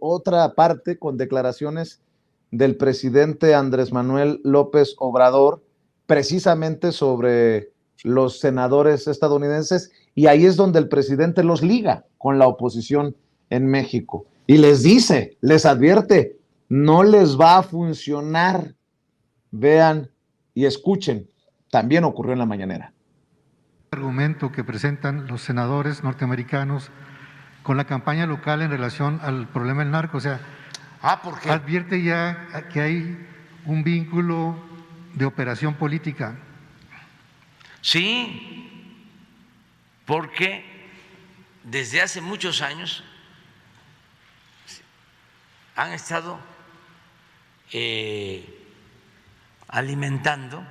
otra parte con declaraciones del presidente Andrés Manuel López Obrador, precisamente sobre los senadores estadounidenses, y ahí es donde el presidente los liga con la oposición en México y les dice, les advierte, no les va a funcionar. Vean y escuchen, también ocurrió en la mañanera. El argumento que presentan los senadores norteamericanos con la campaña local en relación al problema del narco, o sea, ¿por qué? Advierte ya que hay un vínculo de operación política. Sí, porque desde hace muchos años han estado alimentando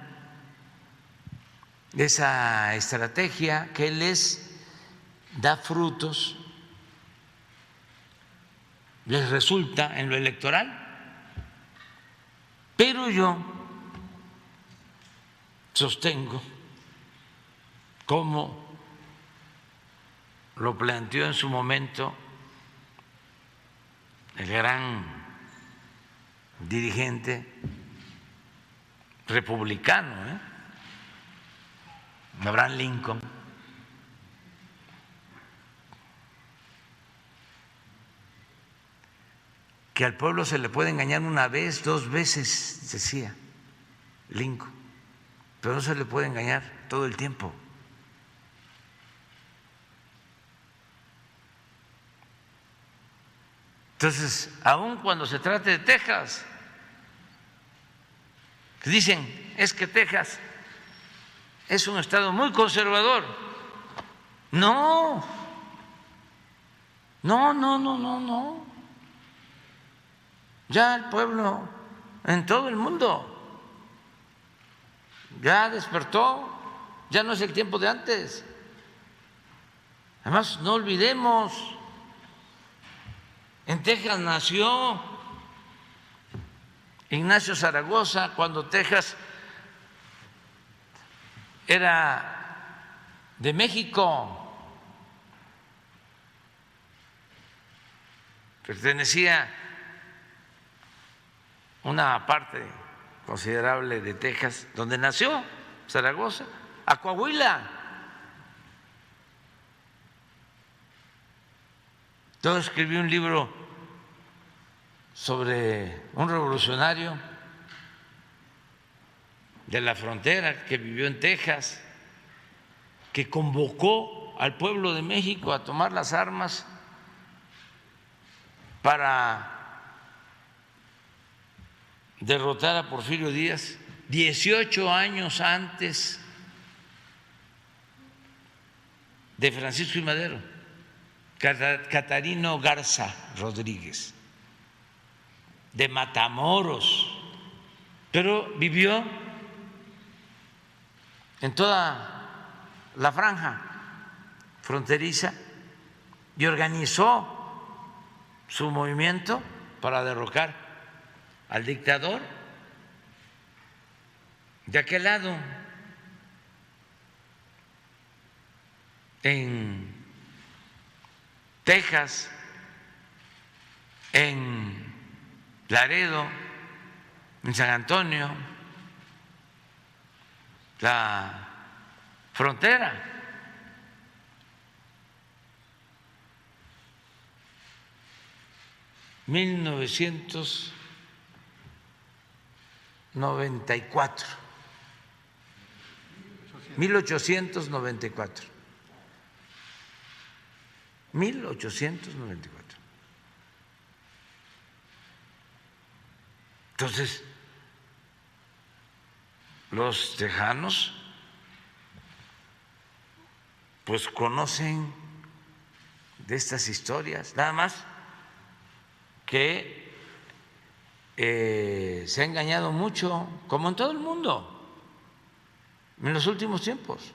esa estrategia que les da frutos, les resulta en lo electoral, pero yo sostengo, como lo planteó en su momento el gran dirigente republicano, Abraham Lincoln, que al pueblo se le puede engañar una vez, 2 veces, decía Lincoln, pero no se le puede engañar todo el tiempo. Entonces, aun cuando se trate de Texas, dicen, es que Texas es un estado muy conservador. No. Ya el pueblo en todo el mundo ya despertó, ya no es el tiempo de antes. Además, no olvidemos, en Texas nació Ignacio Zaragoza, cuando Texas era de México, pertenecía una parte considerable de Texas, donde nació Zaragoza, a Coahuila. Yo escribí un libro sobre un revolucionario de la frontera que vivió en Texas, que convocó al pueblo de México a tomar las armas para derrotar a Porfirio Díaz 18 años antes de Francisco y Madero, Catarino Garza Rodríguez, de Matamoros, pero vivió en toda la franja fronteriza y organizó su movimiento para derrocar al dictador de aquel lado. En Texas, en Laredo, en San Antonio, la frontera. ...1894. 1894. Entonces, los tejanos pues conocen de estas historias, nada más que se ha engañado mucho, como en todo el mundo, en los últimos tiempos.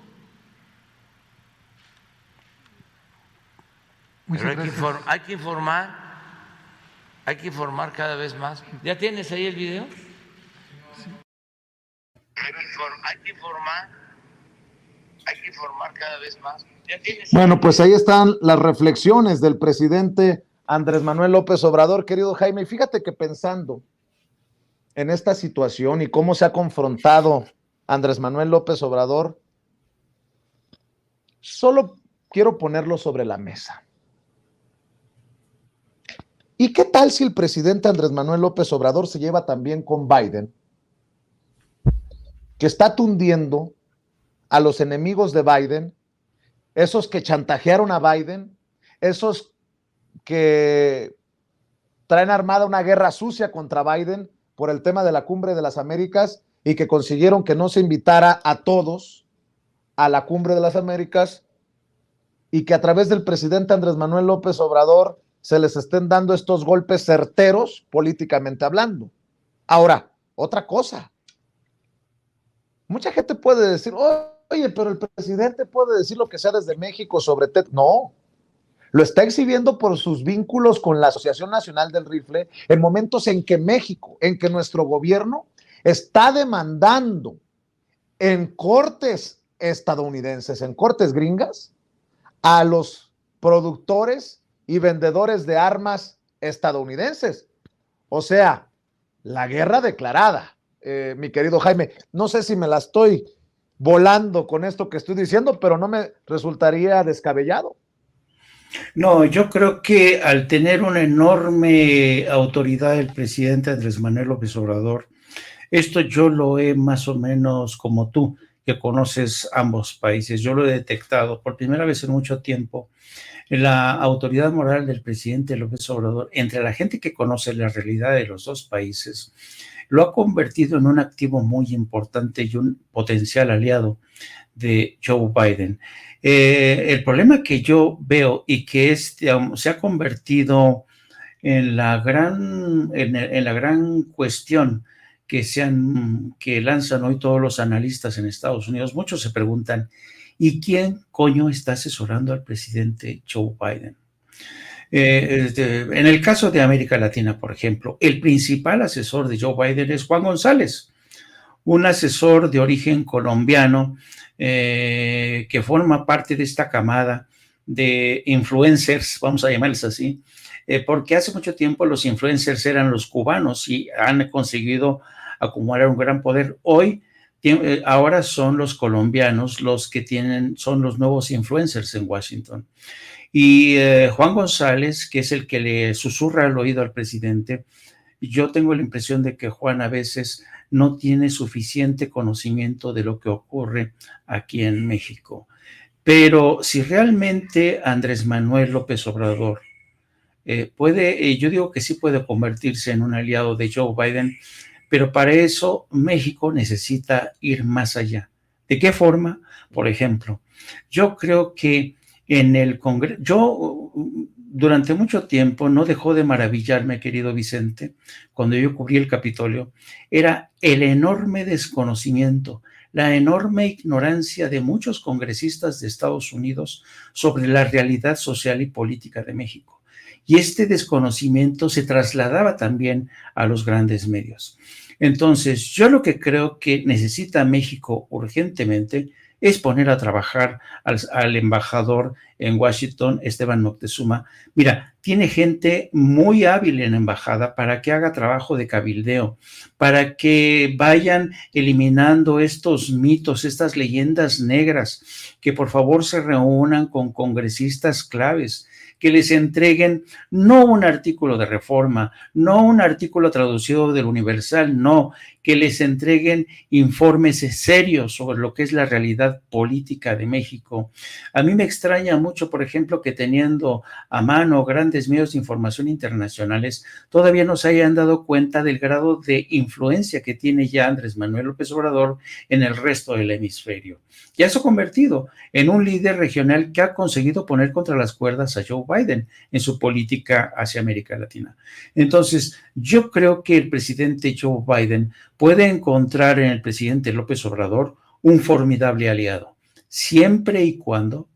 Pero hay que informar cada vez más. ¿Ya tienes ahí el video? Sí. Hay que informar cada vez más. Bueno, pues ahí están las reflexiones del presidente Andrés Manuel López Obrador, querido Jaime. Fíjate que pensando en esta situación y cómo se ha confrontado Andrés Manuel López Obrador, solo quiero ponerlo sobre la mesa. ¿Y qué tal si el presidente Andrés Manuel López Obrador se lleva también con Biden, que está tundiendo a los enemigos de Biden, esos que chantajearon a Biden, esos que traen armada una guerra sucia contra Biden por el tema de la Cumbre de las Américas y que consiguieron que no se invitara a todos a la Cumbre de las Américas y que a través del presidente Andrés Manuel López Obrador se les estén dando estos golpes certeros políticamente hablando? Ahora, otra cosa. Mucha gente puede decir, oye, pero el presidente puede decir lo que sea desde México sobre TED. No, lo está exhibiendo por sus vínculos con la Asociación Nacional del Rifle en momentos en que México, en que nuestro gobierno está demandando en cortes estadounidenses, en cortes gringas, a los productores y vendedores de armas estadounidenses. O sea, la guerra declarada, mi querido Jaime. No sé si me la estoy volando con esto que estoy diciendo, pero no me resultaría descabellado. No, yo creo que al tener una enorme autoridad el presidente Andrés Manuel López Obrador, esto yo lo he más o menos como tú, que conoces ambos países, yo lo he detectado por primera vez en mucho tiempo. La autoridad moral del presidente López Obrador, entre la gente que conoce la realidad de los dos países, lo ha convertido en un activo muy importante y un potencial aliado de Joe Biden. El problema que yo veo y que se ha convertido en la gran cuestión que lanzan hoy todos los analistas en Estados Unidos, muchos se preguntan, ¿y quién coño está asesorando al presidente Joe Biden? En el caso de América Latina, por ejemplo, el principal asesor de Joe Biden es Juan González, un asesor de origen colombiano que forma parte de esta camada de influencers, vamos a llamarles así, porque hace mucho tiempo los influencers eran los cubanos y han conseguido acumular un gran poder. Hoy, ahora son los colombianos los que son los nuevos influencers en Washington. Y Juan González, que es el que le susurra al oído al presidente, yo tengo la impresión de que Juan a veces no tiene suficiente conocimiento de lo que ocurre aquí en México. Pero si realmente Andrés Manuel López Obrador yo digo que sí puede convertirse en un aliado de Joe Biden, pero para eso México necesita ir más allá. ¿De qué forma? Por ejemplo, yo creo que en el Congreso, durante mucho tiempo no dejó de maravillarme, querido Vicente, cuando yo cubrí el Capitolio, era el enorme desconocimiento, la enorme ignorancia de muchos congresistas de Estados Unidos sobre la realidad social y política de México. Y este desconocimiento se trasladaba también a los grandes medios. Entonces, yo lo que creo que necesita México urgentemente es poner a trabajar al embajador en Washington, Esteban Moctezuma. Mira, tiene gente muy hábil en la embajada para que haga trabajo de cabildeo, para que vayan eliminando estos mitos, estas leyendas negras, que por favor se reúnan con congresistas claves, que les entreguen no un artículo de Reforma, no un artículo traducido del Universal, no, que les entreguen informes serios sobre lo que es la realidad política de México. A mí me extraña mucho, por ejemplo, que teniendo a mano grandes medios de información internacionales, todavía no se hayan dado cuenta del grado de influencia que tiene ya Andrés Manuel López Obrador en el resto del hemisferio. Ya se ha convertido en un líder regional que ha conseguido poner contra las cuerdas a Joe Biden en su política hacia América Latina. Entonces, yo creo que el presidente Joe Biden puede encontrar en el presidente López Obrador un formidable aliado, siempre y cuando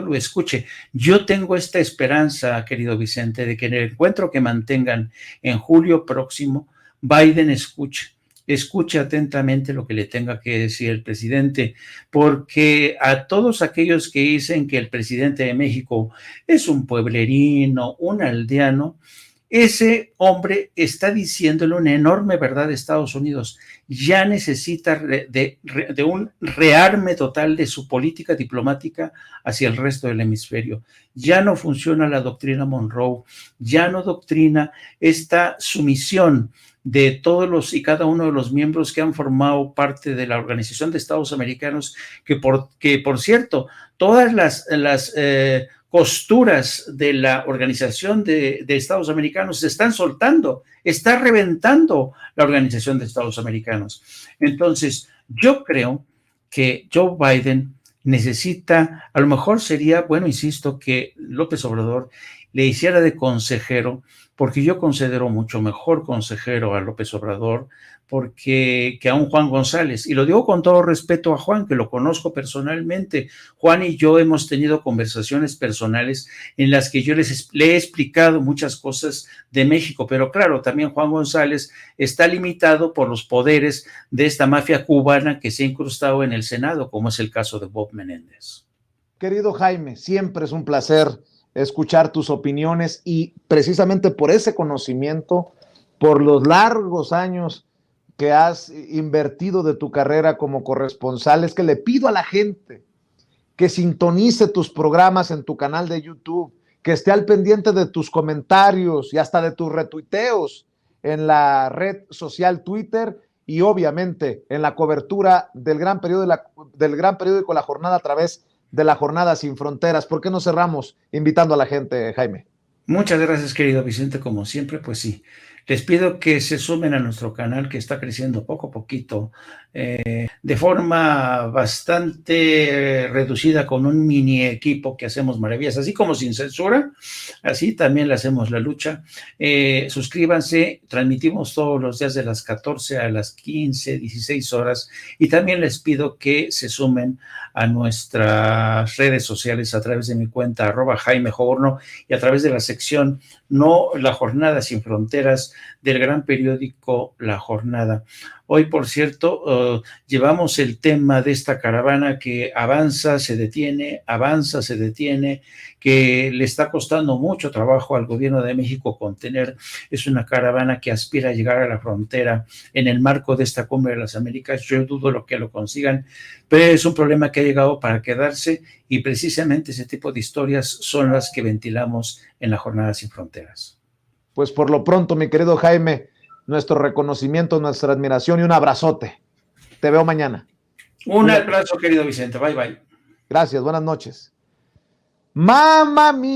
lo escuche. Yo tengo esta esperanza, querido Vicente, de que en el encuentro que mantengan en julio próximo, Biden escuche escuche atentamente lo que le tenga que decir el presidente, porque a todos aquellos que dicen que el presidente de México es un pueblerino, un aldeano, ese hombre está diciéndole una enorme verdad de Estados Unidos. Ya necesita de un rearme total de su política diplomática hacia el resto del hemisferio. Ya no funciona la doctrina Monroe, ya no doctrina esta sumisión de todos los y cada uno de los miembros que han formado parte de la Organización de Estados Americanos, que por cierto, todas las costuras de la Organización de Estados Americanos se están soltando, está reventando la Organización de Estados Americanos. Entonces, yo creo que Joe Biden necesita, a lo mejor sería, bueno, insisto, que López Obrador le hiciera de consejero, porque yo considero mucho mejor consejero a López Obrador que a un Juan González. Y lo digo con todo respeto a Juan, que lo conozco personalmente. Juan y yo hemos tenido conversaciones personales en las que yo le he explicado muchas cosas de México, pero claro, también Juan González está limitado por los poderes de esta mafia cubana que se ha incrustado en el Senado, como es el caso de Bob Menéndez. Querido Jaime, siempre es un placer escuchar tus opiniones y precisamente por ese conocimiento, por los largos años que has invertido de tu carrera como corresponsal, es que le pido a la gente que sintonice tus programas en tu canal de YouTube, que esté al pendiente de tus comentarios y hasta de tus retuiteos en la red social Twitter y obviamente en la cobertura del gran periódico La Jornada a través de La Jornada Sin Fronteras. ¿Por qué no cerramos invitando a la gente, Jaime? Muchas gracias, querido Vicente, como siempre, pues sí. Les pido que se sumen a nuestro canal que está creciendo poco a poquito, de forma bastante reducida, con un mini equipo que hacemos maravillas, así como sin censura, así también le hacemos la lucha. Suscríbanse, transmitimos todos los días de las 14 a las 15, 16 horas, y también les pido que se sumen a nuestras redes sociales a través de mi cuenta @JaimeJoborno y a través de la sección No La Jornada Sin Fronteras del gran periódico La Jornada. Hoy, por cierto, llevamos el tema de esta caravana que avanza, se detiene, que le está costando mucho trabajo al gobierno de México contener. Es una caravana que aspira a llegar a la frontera en el marco de esta Cumbre de las Américas. Yo dudo lo que lo consigan, pero es un problema que ha llegado para quedarse y precisamente ese tipo de historias son las que ventilamos en La Jornada Sin Fronteras. Pues por lo pronto, mi querido Jaime, nuestro reconocimiento, nuestra admiración y un abrazote. Te veo mañana. Un abrazo, querido Vicente. Bye, bye. Gracias, buenas noches. Mamma mía.